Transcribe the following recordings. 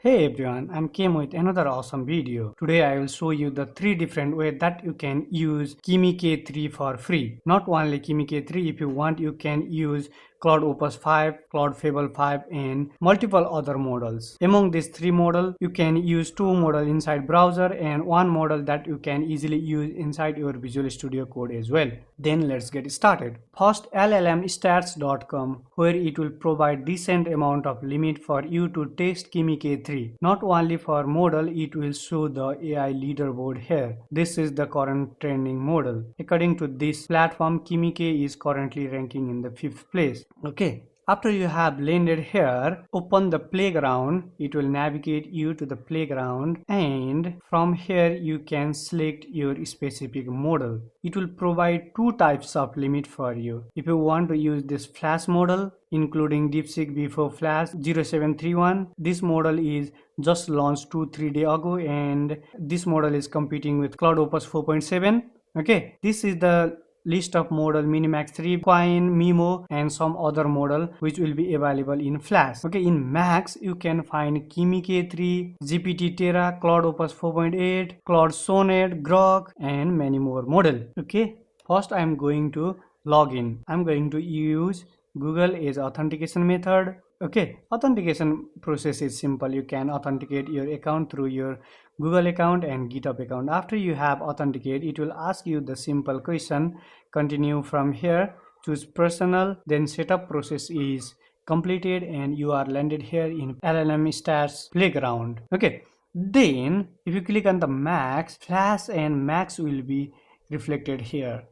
Hey everyone, I'm Kim with another awesome video. Today I will show you the 3 different ways that you can use Kimi K3 for free. Not only Kimi K3, if you want you can use Cloud Opus 5, Cloud Fable 5 and multiple other models. Among these 3 models, you can use 2 models inside browser and 1 model that you can easily use inside your Visual Studio Code as well. Then let's get started. First, LLMstats.com, where it will provide decent amount of limit for you to test Kimi K3. Not only for model, it will show the AI leaderboard here. This is the current trending model. According to this platform, Kimi K is currently ranking in the 5th place. Okay. After you have landed here, open the playground. It will navigate you to the playground, and from here you can select your specific model. It will provide 2 types of limit for you. If you want to use this Flash model, including DeepSeek V4 Flash 0731, this model is just launched 2-3 days ago, and this model is competing with Cloud Opus 4.7. Okay, this is the list of model Minimax 3, Coin, Mimo and some other model which will be available in Flash. Okay, in Max you can find Kimi K3, GPT Terra, Cloud Opus 4.8, Cloud Sonnet, Grok and many more model. Okay, first I am going to log in. I'm going to use Google as authentication method. Okay, authentication process is simple. You can authenticate your account through your Google account and GitHub account. After you have authenticated, it will ask you the simple question. Continue from here, choose personal, then setup process is completed and you are landed here in LLM Stats playground. Okay, then if you click on the Max, Flash and Max will be reflected here.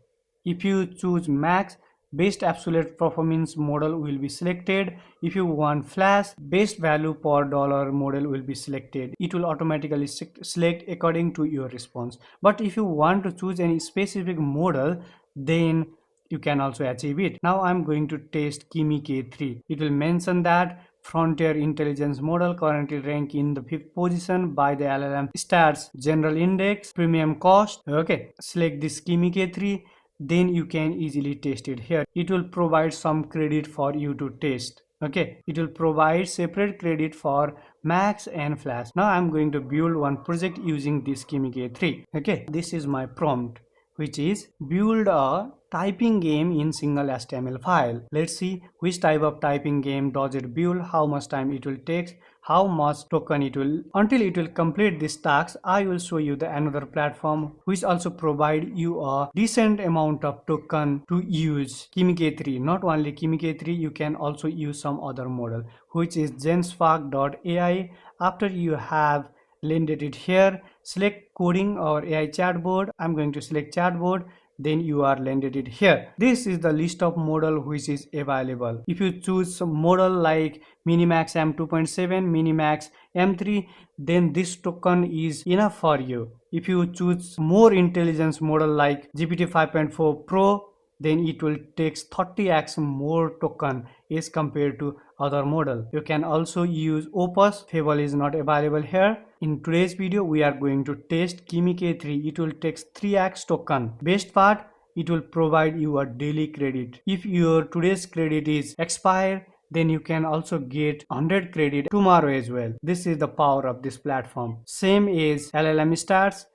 If you choose Max, best absolute performance model will be selected. If you want Flash, best value per dollar model will be selected. It will automatically select according to your response. But if you want to choose any specific model, then you can also achieve it. Now I'm going to test Kimi K3. It will mention that Frontier Intelligence Model currently ranked in the 5th position by the LLM Stats General Index Premium Cost. Okay, select this Kimi K3. Then you can easily test it here. It will provide some credit for you to test. Okay, it will provide separate credit for Max and Flash. Now I'm going to build one project using this Kimi K3. Okay, this is my prompt, which is build a typing game in single HTML file. Let's see which type of typing game does it build, how much time it will take, how much token it will. Until it will complete this task, I will show you the another platform which also provide you a decent amount of token to use Kimi K3. Not only Kimi K3, you can also use some other model, which is Genspark.ai. After you have landed it here, select coding or AI chatbot. I'm going to select chatbot. Then you are landed it here. This is the list of model which is available. If you choose some model like Minimax M2.7, Minimax M3, then this token is enough for you. If you choose more intelligence model like GPT 5.4 Pro, then it will take 30x more token as compared to other model. You can also use Opus. Fable is not available here. In today's video, we are going to test Kimi K3. It will take 3x token. Best part, it will provide you a daily credit. If your today's credit is expired, then you can also get 100 credit tomorrow as well. This is the power of this platform. Same as LLM Stats.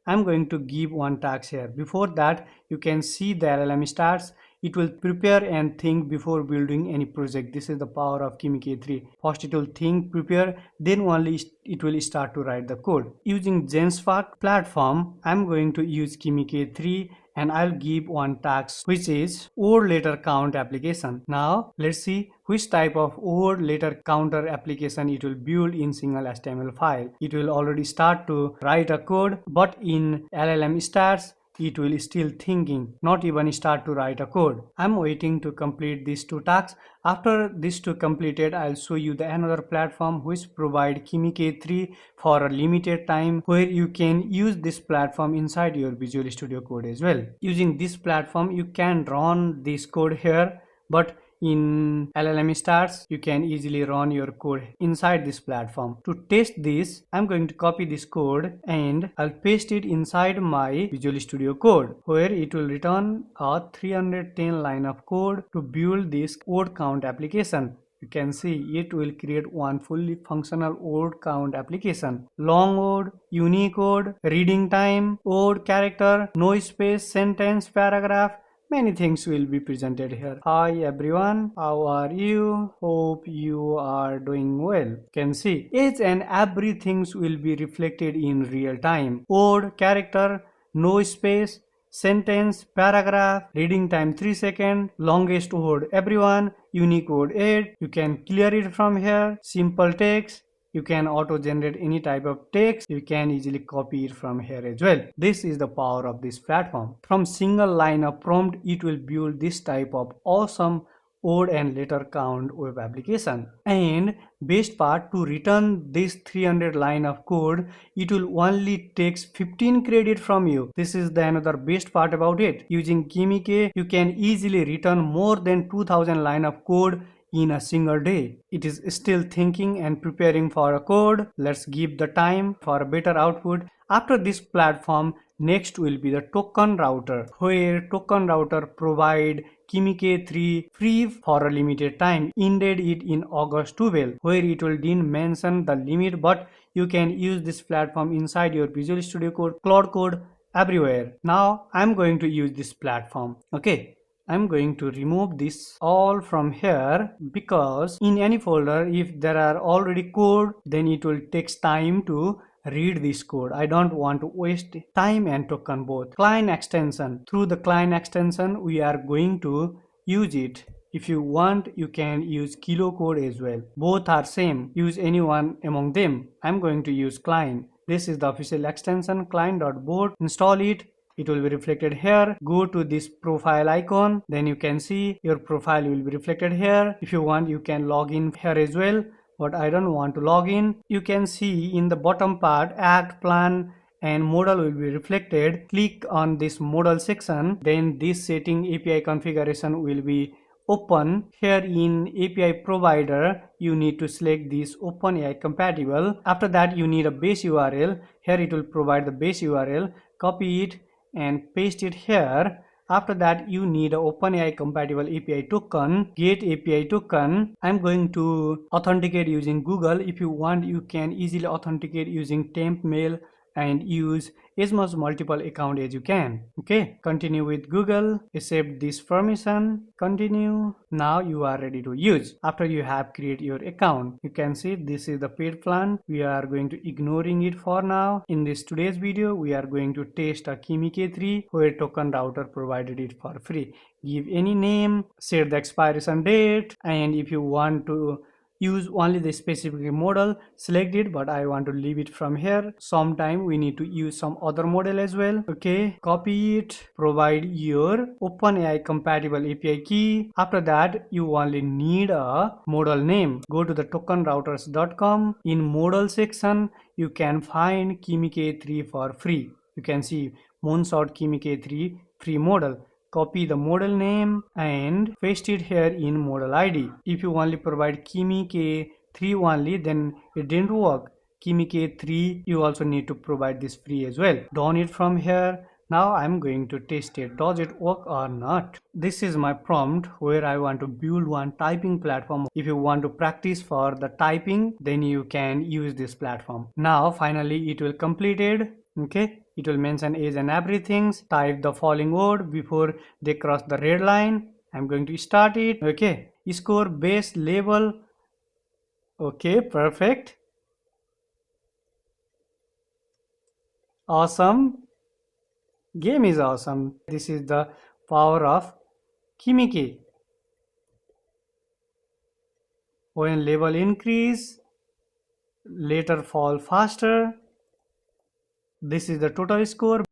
I'm going to give one task here. Before that, you can see the LLM Stats. It will prepare and think before building any project. This is the power of Kimi K3. First it will think, prepare, then only it will start to write the code. Using Genspark platform, I'm going to use Kimi K3 and I'll give one task which is word letter count application. Now let's see which type of word letter counter application it will build in single HTML file. It will already start to write a code, but in LLM Stats, it will still thinking, not even start to write a code. I'm waiting to complete these 2 tasks. After these 2 completed, I'll show you the another platform which provide Kimi K3 for a limited time, where you can use this platform inside your Visual Studio Code as well. Using this platform, you can run this code here, but in LLM Stats, you can easily run your code inside this platform. To test this, I'm going to copy this code and I'll paste it inside my Visual Studio Code, where it will return a 310 line of code to build this word count application. You can see it will create one fully functional word count application. Long word, Unicode, reading time, word character, no space, sentence, paragraph. Many things will be presented here. Hi everyone, how are you? Hope you are doing well. You can see each and everything will be reflected in real time. Word, character, no space, sentence, paragraph, reading time 3 seconds, longest word everyone, Unicode 8. You can clear it from here. Simple text. You can auto generate any type of text. You can easily copy it from here as well. This is the power of this platform. From single line of prompt, it will build this type of awesome word and letter count web application. And best part, to return this 300 line of code, it will only takes 15 credit from you. This is the another best part about it. Using Kimi K, you can easily return more than 2000 line of code in a single day. It is still thinking and preparing for a code. Let's give the time for a better output. After this platform, next will be the token router, where token router provide Kimi K3 free for a limited time. Ended it in August 12, where it will didn't mention the limit, but you can use this platform inside your Visual Studio Code, Cloud Code, everywhere. Now I'm going to use this platform. Okay. I'm going to remove this all from here, because in any folder, if there are already code, then it will take time to read this code. I don't want to waste time and token both. Client extension. Through the client extension, we are going to use it. If you want, you can use kilo code as well. Both are same. Use any one among them. I'm going to use client. This is the official extension, client.board. Install it. It will be reflected here. Go to this profile icon, then you can see your profile will be reflected here. If you want, you can log in here as well, but I don't want to log in. You can see in the bottom part, act, plan and modal will be reflected. Click on this modal section, then this setting API configuration will be open. Here in API provider, you need to select this OpenAI compatible. After that, you need a base URL. Here it will provide the base URL. Copy it and paste it here. After that, you need an OpenAI compatible API token, get API token. I'm going to authenticate using Google. If you want, you can easily authenticate using temp mail and use as much multiple account as you can. Okay, continue with Google, accept this permission, continue. Now you are ready to use. After you have created your account, you can see this is the paid plan. We are going to ignoring it for now. In this today's video, we are going to test a Kimi K3 where token router provided it for free. Give any name, set the expiration date, and if you want to use only the specific model, select it, but I want to leave it from here. Sometime we need to use some other model as well. Okay, copy it, provide your OpenAI compatible API key. After that, you only need a model name. Go to the tokenrouters.com. In model section, you can find Kimi K3 for free. You can see Moonshot Kimi K3 free model. Copy the model name and paste it here in model ID. If you only provide Kimi K3 only, then it didn't work. Kimi K3, you also need to provide this free as well. Done it from here. Now I'm going to test it. Does it work or not? This is my prompt where I want to build one typing platform. If you want to practice for the typing, then you can use this platform. Now finally it will completed. Okay, it will mention age and everything. Type the following word before they cross the red line. I'm going to start it. Okay, score, base, level. Okay, perfect. Awesome. Game is awesome. This is the power of Kimi K. When level increase, later fall faster. This is the total score.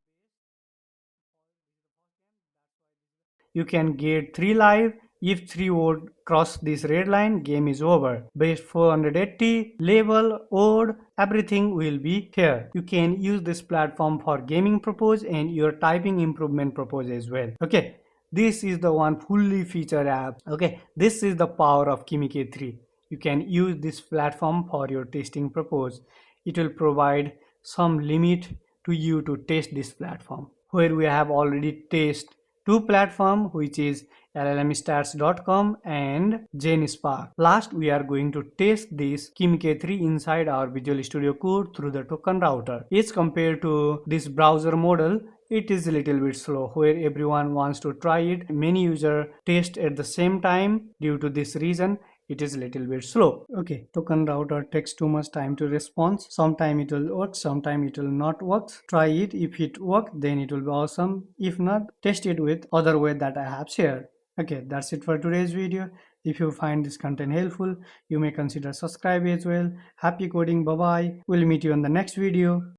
You can get 3 live. If 3 would cross this red line, game is over. Base 480, level, odd, everything will be here. You can use this platform for gaming purpose and your typing improvement purpose as well. Okay, this is the one fully featured app. Okay, this is the power of Kimi K3. You can use this platform for your testing purpose. It will provide some limit to you to test this platform, where we have already tested two platforms, which is LLMstats.com and Genspark. Last, we are going to test this Kimi K3 inside our Visual Studio Code through the token router. As compared to this browser model, it is a little bit slow where everyone wants to try it. Many users test at the same time. Due to this reason, it is a little bit slow. Okay, token router takes too much time to respond. Sometime it will work, sometime it will not work. Try it. If it works, then it will be awesome. If not, test it with other way that I have shared. Okay, that's it for today's video. If you find this content helpful, you may consider subscribe as well. Happy coding. Bye bye. We'll meet you in the next video.